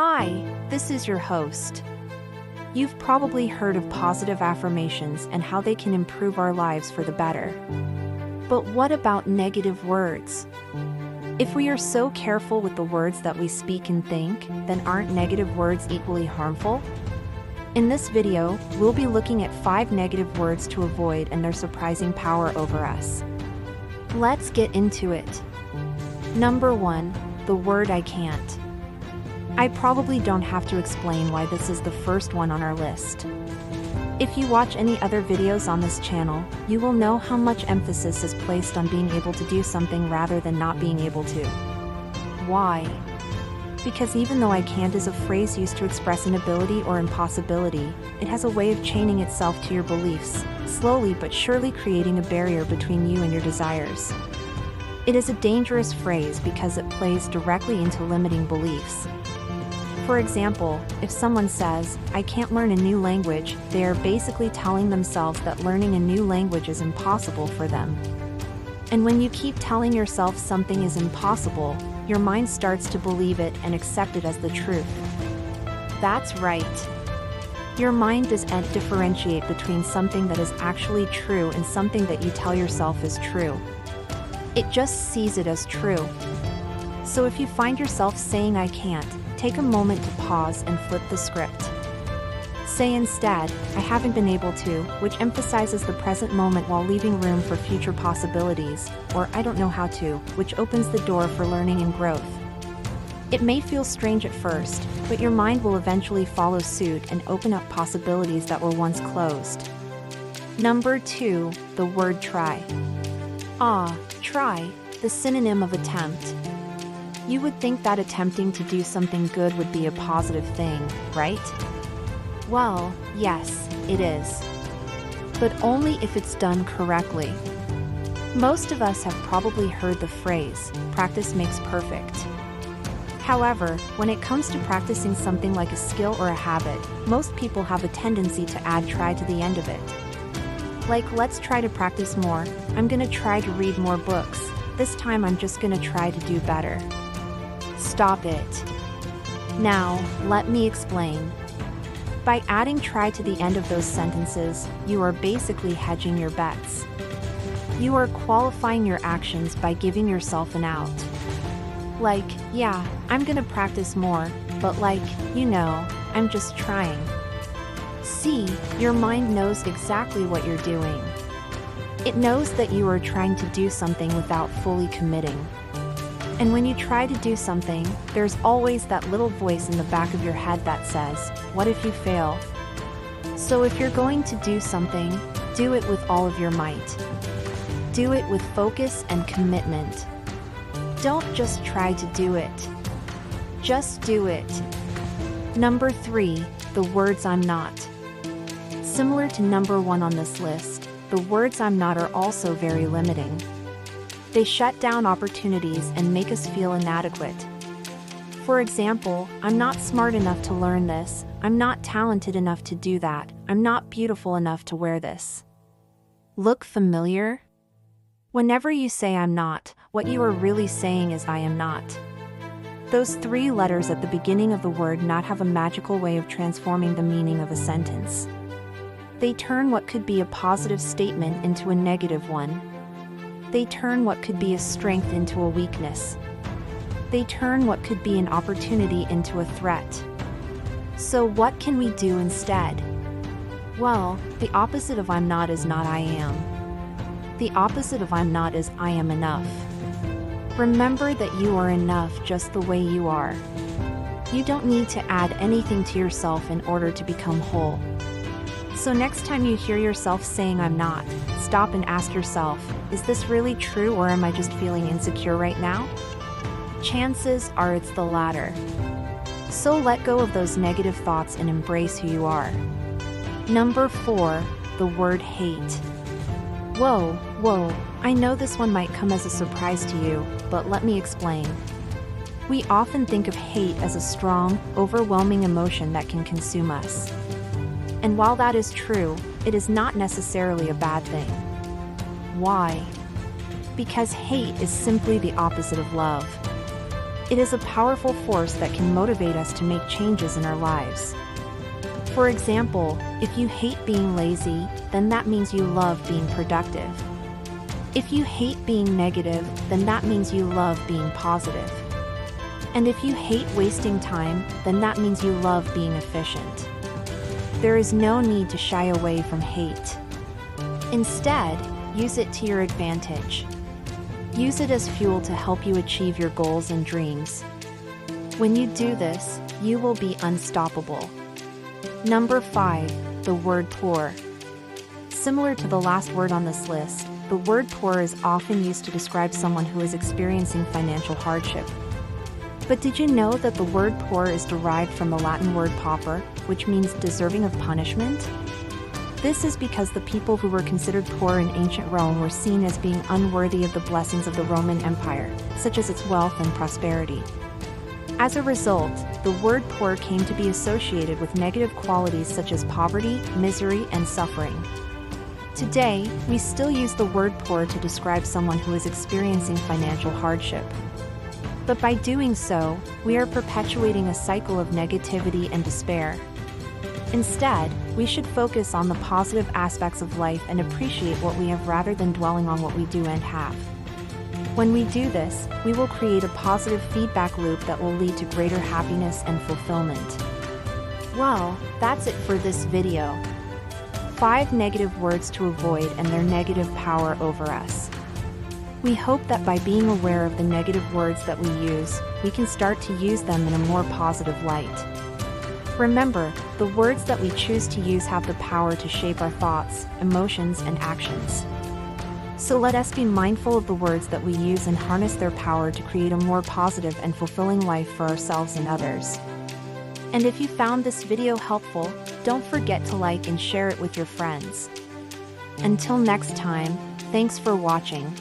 Hi, this is your host. You've probably heard of positive affirmations and how they can improve our lives for the better. But what about negative words? If we are so careful with the words that we speak and think, then aren't negative words equally harmful? In this video, we'll be looking at 5 negative words to avoid and their surprising power over us. Let's get into it. Number 1, the word I can't. I probably don't have to explain why this is the first one on our list. If you watch any other videos on this channel, you will know how much emphasis is placed on being able to do something rather than not being able to. Why? Because even though I can't is a phrase used to express an ability or impossibility, it has a way of chaining itself to your beliefs, slowly but surely creating a barrier between you and your desires. It is a dangerous phrase because it plays directly into limiting beliefs. For example, if someone says, "I can't learn a new language," they are basically telling themselves that learning a new language is impossible for them. And when you keep telling yourself something is impossible, your mind starts to believe it and accept it as the truth. That's right. Your mind doesn't differentiate between something that is actually true and something that you tell yourself is true. It just sees it as true. So if you find yourself saying "I can't," take a moment to pause and flip the script. Say instead, "I haven't been able to," which emphasizes the present moment while leaving room for future possibilities, or "I don't know how to," which opens the door for learning and growth. It may feel strange at first, but your mind will eventually follow suit and open up possibilities that were once closed. Number 2, the word try. Try, the synonym of attempt. You would think that attempting to do something good would be a positive thing, right? Well, yes, it is. But only if it's done correctly. Most of us have probably heard the phrase, "practice makes perfect." However, when it comes to practicing something like a skill or a habit, most people have a tendency to add "try" to the end of it. Like, let's try to practice more. I'm gonna try to read more books. This time I'm just gonna try to do better. Stop it. Now, let me explain. By adding "try" to the end of those sentences, you are basically hedging your bets. You are qualifying your actions by giving yourself an out. Like, yeah, I'm gonna practice more, but I'm just trying. See, your mind knows exactly what you're doing. It knows that you are trying to do something without fully committing. And when you try to do something, there's always that little voice in the back of your head that says, "What if you fail?" So if you're going to do something, do it with all of your might. Do it with focus and commitment. Don't just try to do it. Just do it. Number 3, the words "I'm not." Similar to number 1 on this list, the words "I'm not" are also very limiting. They shut down opportunities and make us feel inadequate. For example, "I'm not smart enough to learn this," "I'm not talented enough to do that," "I'm not beautiful enough to wear this." Look familiar? Whenever you say "I'm not," what you are really saying is "I am not." Those 3 letters at the beginning of the word "not" have a magical way of transforming the meaning of a sentence. They turn what could be a positive statement into a negative one. They turn what could be a strength into a weakness. They turn what could be an opportunity into a threat. So what can we do instead? Well, the opposite of "I'm not" is "not I am." The opposite of "I'm not" is "I am enough." Remember that you are enough just the way you are. You don't need to add anything to yourself in order to become whole. So next time you hear yourself saying "I'm not," stop and ask yourself, is this really true or am I just feeling insecure right now? Chances are it's the latter. So let go of those negative thoughts and embrace who you are. Number 4, the word "hate." Whoa, I know this one might come as a surprise to you, but let me explain. We often think of hate as a strong, overwhelming emotion that can consume us. And while that is true, it is not necessarily a bad thing. Why? Because hate is simply the opposite of love. It is a powerful force that can motivate us to make changes in our lives. For example, if you hate being lazy, then that means you love being productive. If you hate being negative, then that means you love being positive. And if you hate wasting time, then that means you love being efficient. There is no need to shy away from hate. Instead, use it to your advantage. Use it as fuel to help you achieve your goals and dreams. When you do this, you will be unstoppable. Number 5, the word poor. Similar to the last word on this list, the word poor is often used to describe someone who is experiencing financial hardship. But did you know that the word poor is derived from the Latin word pauper, which means deserving of punishment? This is because the people who were considered poor in ancient Rome were seen as being unworthy of the blessings of the Roman Empire, such as its wealth and prosperity. As a result, the word poor came to be associated with negative qualities such as poverty, misery, and suffering. Today, we still use the word poor to describe someone who is experiencing financial hardship. But by doing so, we are perpetuating a cycle of negativity and despair. Instead, we should focus on the positive aspects of life and appreciate what we have rather than dwelling on what we do and have. When we do this, we will create a positive feedback loop that will lead to greater happiness and fulfillment. Well, that's it for this video. 5 negative words to avoid and their negative power over us. We hope that by being aware of the negative words that we use, we can start to use them in a more positive light. Remember, the words that we choose to use have the power to shape our thoughts, emotions, and actions. So let us be mindful of the words that we use and harness their power to create a more positive and fulfilling life for ourselves and others. And if you found this video helpful, don't forget to like and share it with your friends. Until next time, thanks for watching.